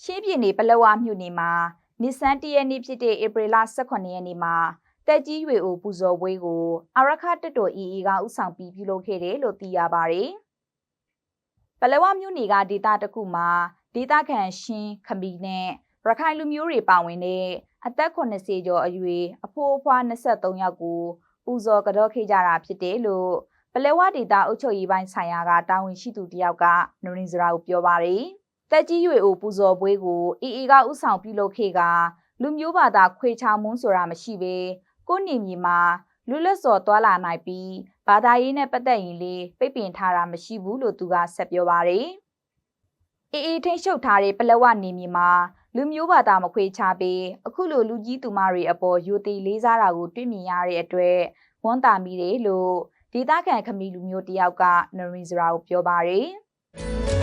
ရှင်းပြည်နယ်ပလောဝမြို့နယ်မှာနိစန်တရက်နေ့ဖြစ်တဲ့ဧပြီလ18ရက်နေ့မှာတက်ကြီးရွေအိုပူဇော်ပွဲကိုအာရခတက်တော် AA ကဥဆောင်ပြီးပြုလုပ်ခဲ့တယ်လို့သိရပါတယ်။ပလောဝမြို့နယ်ကဒေသတစ်ခုမှာဒေသခံရှင်းခမီနဲ့ရခိုင်လူမျိုးတွေပါဝင်တဲ့အသက်80ကျော်အရွယ်အဖိုးအဖွား23ယောက်ကိုပူဇော်ကြောခဲ့ကြတာဖြစ်တယ်လို့ပလောဝဒေသအုပ်ချုပ်ရေးပိုင်းဆိုင်ရာကတာဝန်ရှိသူတယောက်ကနရင်းစရာကိုပြောပါတယ်။တက်ကြီးရွေအိုပူဇော်ပွဲကိုAAကဥဆောင်ပြုလုပ်ခဲ့ကလူမျိုးဘာသာခွေချောင်မွန်းဆိုတာမရှိဘဲကိုနေမြေမှာလူလက်စော်တွာလာနိုင်ပြီးဘာသာရေးနဲ့ပတ်သက်ရင်လေပိတ်ပင်ထားတာမရှိဘူးလို့သူကဆက်ပြောပါတယ်။ AA ထိန်းချုပ်ထားတဲ့ပလောဝနေမြေမှာလူမျိုးဘာသာမခွေချပေးအခုလိုလူကြီးသူမတွေအပေါ်ယိုသေးလေးစားတာကိုတွေ့မြင်ရတဲ့အတွက်ဝန်တာမိတယ်လို့ဒေသခံခမီလူမျိုးတယောက်ကနရင်းစရာကိုပြောပါတယ်။